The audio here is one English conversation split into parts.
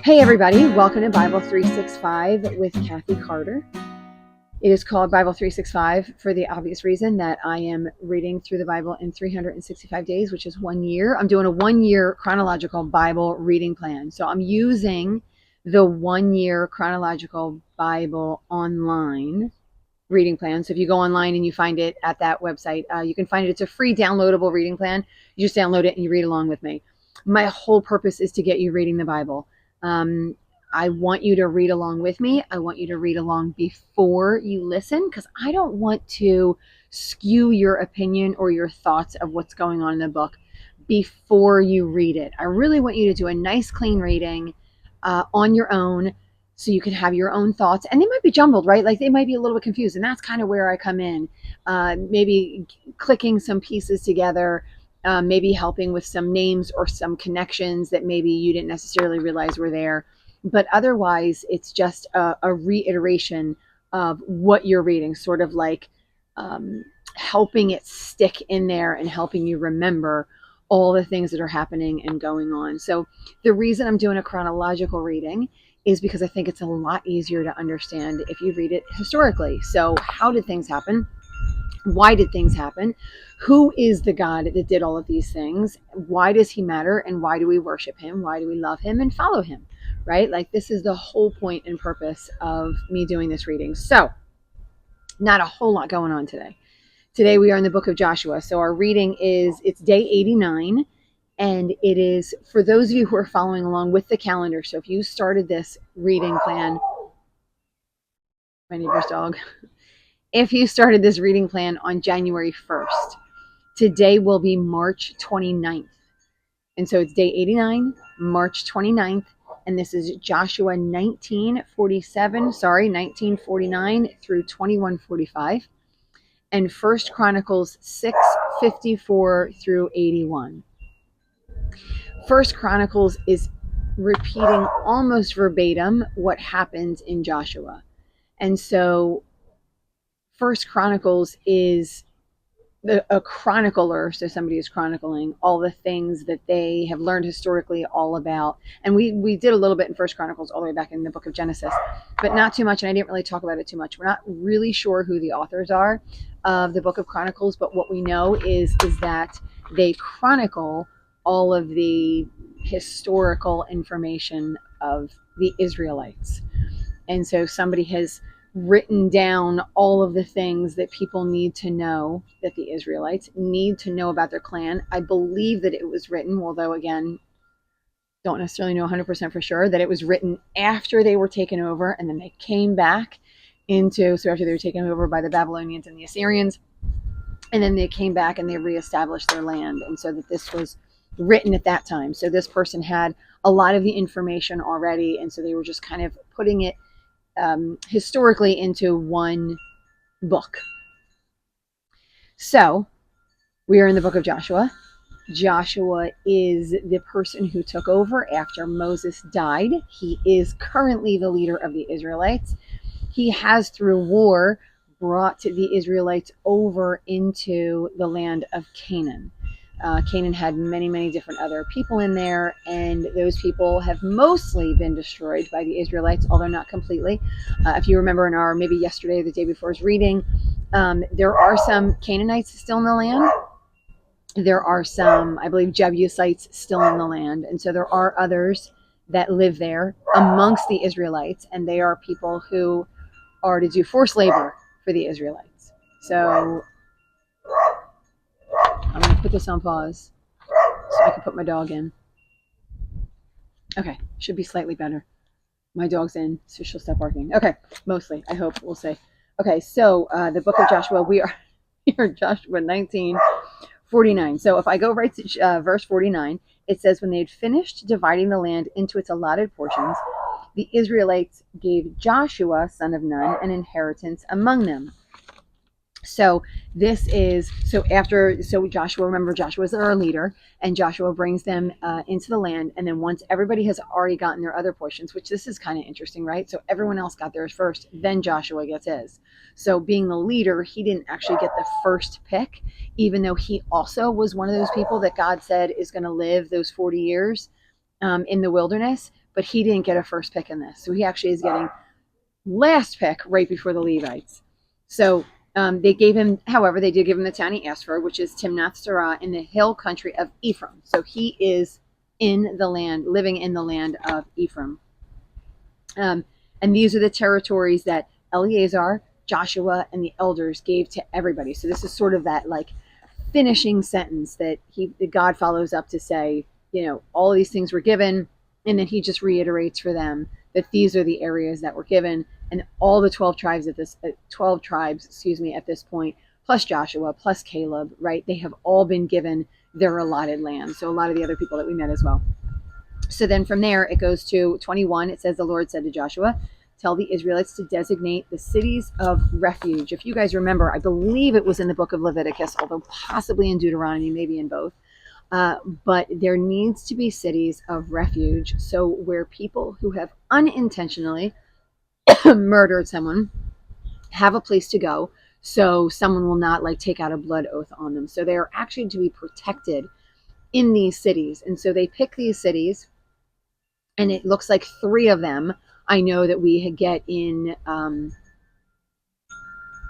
Hey everybody, welcome to Bible 365 with Kathy Carter. It is called Bible 365 for the obvious reason that I am reading through the Bible in 365 days, which is 1 year. I'm doing a 1-year chronological Bible reading plan. So I'm using the 1-year chronological Bible online reading plan. So if you go online and you find it at that website, you can find it. It's a free downloadable reading plan. You just download it and you read along with me. My whole purpose is to get you reading the Bible. I want you to read along with me. I want you to read along before you listen, because I don't want to skew your opinion or your thoughts of what's going on in the book before you read it. I really want you to do a nice, clean reading on your own, so you can have your own thoughts. And they might be jumbled, right? Like they might be a little bit confused. And that's kind of where I come in. Maybe clicking some pieces together, maybe helping with some names or some connections that maybe you didn't necessarily realize were there. But otherwise, it's just a reiteration of what you're reading, sort of like helping it stick in there and helping you remember all the things that are happening and going on. So the reason I'm doing a chronological reading is because I think it's a lot easier to understand if you read it historically. So how did things happen? Why did things happen? Who is the God that did all of these things? Why does he matter? And why do we worship him? Why do we love him and follow him? Right? Like this is the whole point and purpose of me doing this reading. So not a whole lot going on today. Today we are in the book of Joshua. So our reading it's day 89. And it is for those of you who are following along with the calendar. So if you started this reading plan, my neighbor's dog, if you started this reading plan on January 1st, today will be March 29th. And so it's day 89, March 29th. And this is Joshua 1949 through 2145. And 1 Chronicles 6:54 through 81. 1 Chronicles is repeating almost verbatim what happens in Joshua. And so 1 Chronicles is a chronicler, so somebody is chronicling all the things that they have learned historically all about. And we did a little bit in 1 Chronicles all the way back in the book of Genesis, but not too much, and I didn't really talk about it too much. We're not really sure who the authors are of the book of Chronicles, but what we know is that they chronicle all of the historical information of the Israelites. And so somebody has written down all of the things that people need to know, that the Israelites need to know about their clan. I believe that it was written, although again, don't necessarily know 100% for sure, that it was written after they were taken over, and then they came back so after they were taken over by the Babylonians and the Assyrians, and then they came back and they reestablished their land. And so that this was written at that time. So this person had a lot of the information already, and so they were just kind of putting it historically into one book. So we are in the book of Joshua. Joshua is the person who took over after Moses died. He is currently the leader of the Israelites. He has, through war, brought the Israelites over into the land of Canaan. Canaan had many, many different other people in there, and those people have mostly been destroyed by the Israelites, although not completely. If you remember in our, maybe yesterday or the day before's reading, there are some Canaanites still in the land. There are some, I believe, Jebusites still in the land. And so there are others that live there amongst the Israelites, and they are people who are to do forced labor for the Israelites. So I'm going to put this on pause so I can put my dog in. Okay, should be slightly better. My dog's in, so she'll stop barking. Okay, mostly, I hope, we'll say. Okay, so the book of Joshua, we are here, Joshua 19:49. So if I go right to verse 49, it says, when they had finished dividing the land into its allotted portions, the Israelites gave Joshua, son of Nun, an inheritance among them. So Joshua, remember, Joshua is our leader, and Joshua brings them into the land. And then once everybody has already gotten their other portions, which this is kind of interesting, right? So everyone else got theirs first, then Joshua gets his. So being the leader, he didn't actually get the first pick, even though he also was one of those people that God said is going to live those 40 years in the wilderness. but he didn't get a first pick in this. So he actually is getting last pick right before the Levites. So they gave him, however, they did give him the town he asked for, which is Timnath Serah in the hill country of Ephraim. So he is in the land, living in the land of Ephraim. And these are the territories that Eleazar, Joshua, and the elders gave to everybody. So this is sort of that like finishing sentence that God follows up to say, all of these things were given, and then he just reiterates for them that these are the areas that were given, and all the 12 tribes at this at this point, plus Joshua, plus Caleb, right? They have all been given their allotted land. So a lot of the other people that we met as well. So then from there it goes to 21. It says, the Lord said to Joshua, tell the Israelites to designate the cities of refuge. If you guys remember, I believe it was in the book of Leviticus, although possibly in Deuteronomy, maybe in both. But there needs to be cities of refuge. So where people who have unintentionally murdered someone have a place to go, so someone will not like take out a blood oath on them. So they are actually to be protected in these cities. And so they pick these cities, and it looks like 3 of them I know that we get in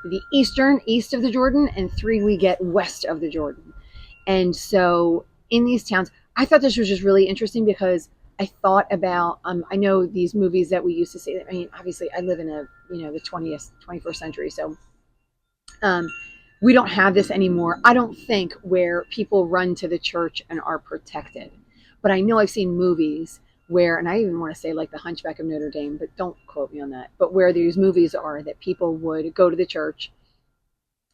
the east of the Jordan, and 3 we get west of the Jordan. And so in these towns, I thought this was just really interesting because I thought about, I know these movies that we used to see. I mean, obviously I live in the 21st century. So we don't have this anymore. I don't think, where people run to the church and are protected. But I know I've seen movies where, and I even want to say like the Hunchback of Notre Dame, but don't quote me on that, but where these movies are that people would go to the church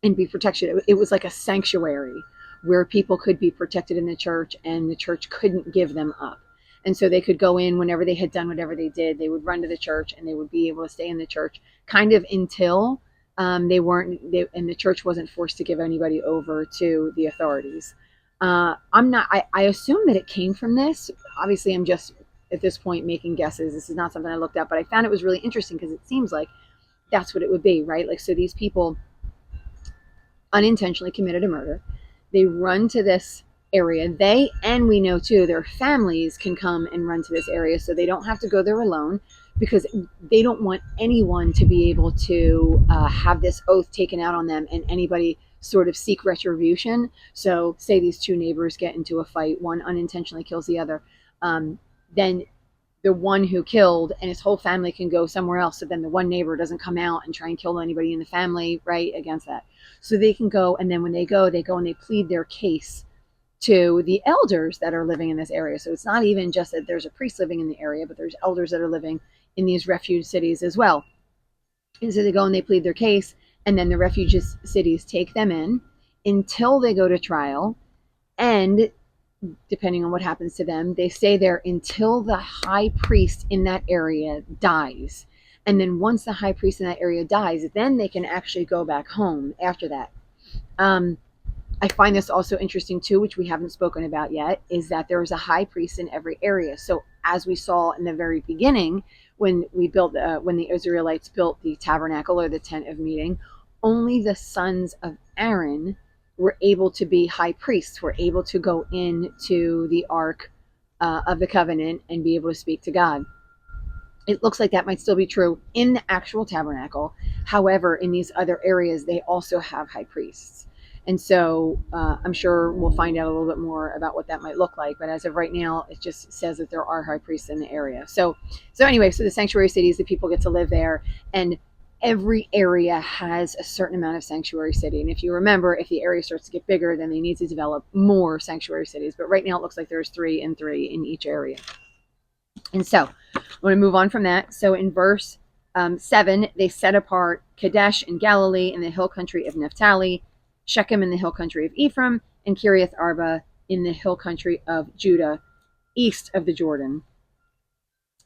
and be protected. It was like a sanctuary where people could be protected in the church, and the church couldn't give them up. And so they could go in whenever they had done whatever they did. They would run to the church, and they would be able to stay in the church kind of until and the church wasn't forced to give anybody over to the authorities. I assume that it came from this. Obviously, I'm just at this point making guesses. This is not something I looked at, but I found it was really interesting because it seems like that's what it would be, right? Like, so these people unintentionally committed a murder. They run to this area. They, and we know too, their families can come and run to this area, so they don't have to go there alone, because they don't want anyone to be able to have this oath taken out on them and anybody sort of seek retribution. So say these 2 neighbors get into a fight, one unintentionally kills the other, then the one who killed and his whole family can go somewhere else. So then the one neighbor doesn't come out and try and kill anybody in the family, right, against that. So they can go, and then when they go and they plead their case to the elders that are living in this area. So it's not even just that there's a priest living in the area, but there's elders that are living in these refuge cities as well. And so they go and they plead their case, and then the refuge cities take them in until they go to trial. And depending on what happens to them, they stay there until the high priest in that area dies. And then once the high priest in that area dies, then they can actually go back home after that. I find this also interesting too, which we haven't spoken about yet, is that there is a high priest in every area. So as we saw in the very beginning, when the Israelites built the tabernacle, or the tent of meeting, only the sons of Aaron were able to be high priests, were able to go into the Ark of the Covenant and be able to speak to God. It looks like that might still be true in the actual tabernacle. However, in these other areas, they also have high priests. And so I'm sure we'll find out a little bit more about what that might look like. But as of right now, it just says that there are high priests in the area. So anyway, so the sanctuary cities, the people get to live there. And every area has a certain amount of sanctuary city. And if you remember, if the area starts to get bigger, then they need to develop more sanctuary cities. But right now it looks like there's 3 and 3 in each area. And so I want to move on from that. So in verse 7, they set apart Kadesh in Galilee in the hill country of Naphtali, Shechem in the hill country of Ephraim, and Kiriath Arba in the hill country of Judah, east of the Jordan.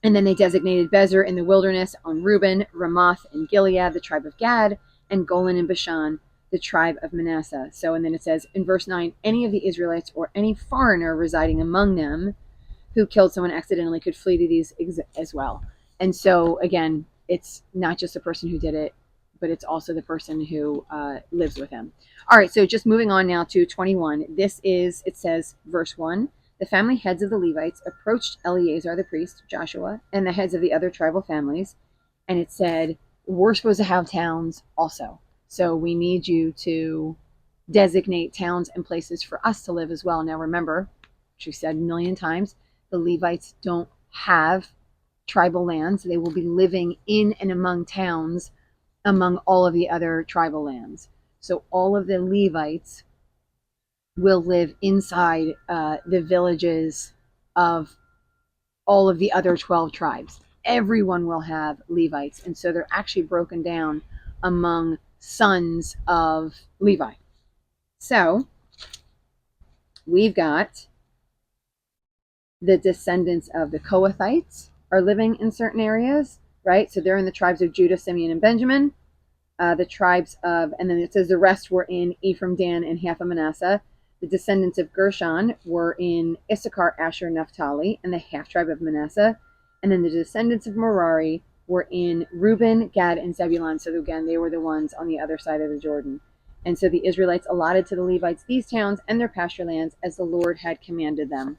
And then they designated Bezer in the wilderness on Reuben, Ramoth in Gilead, the tribe of Gad, and Golan in Bashan, the tribe of Manasseh. So, and then it says in verse 9, any of the Israelites or any foreigner residing among them who killed someone accidentally could flee to these as well. And so, again, it's not just the person who did it, but it's also the person who lives with him. All right, so just moving on now to 21. It says, verse 1, the family heads of the Levites approached Eleazar the priest, Joshua, and the heads of the other tribal families, and it said, we're supposed to have towns also. So we need you to designate towns and places for us to live as well. Now remember, she said a million times, the Levites don't have tribal lands. They will be living in and among towns among all of the other tribal lands. So all of the Levites will live inside the villages of all of the other 12 tribes. Everyone will have Levites. And so they're actually broken down among sons of Levi. So we've got the descendants of the Kohathites are living in certain areas, right? So they're in the tribes of Judah, Simeon, and Benjamin. The tribes of, and then it says the rest were in Ephraim, Dan, and half of Manasseh. The descendants of Gershon were in Issachar, Asher, Naphtali, and the half tribe of Manasseh. And then the descendants of Merari were in Reuben, Gad, and Zebulun. So again, they were the ones on the other side of the Jordan. And so the Israelites allotted to the Levites these towns and their pasture lands as the Lord had commanded them.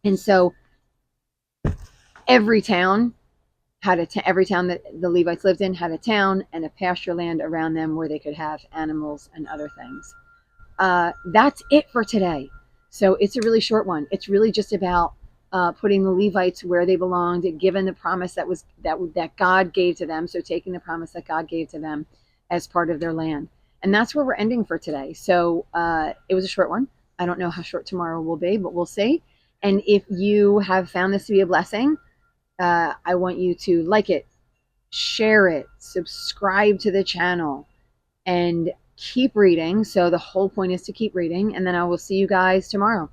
And so every town every town that the Levites lived in had a town and a pasture land around them where they could have animals and other things. That's it for today. So it's a really short one. It's really just about putting the Levites where they belonged, given the promise that God gave to them. So taking the promise that God gave to them as part of their land. And that's where we're ending for today. So it was a short one. I don't know how short tomorrow will be, but we'll see. And if you have found this to be a blessing, I want you to like it, share it, subscribe to the channel, and keep reading. So the whole point is to keep reading, and then I will see you guys tomorrow.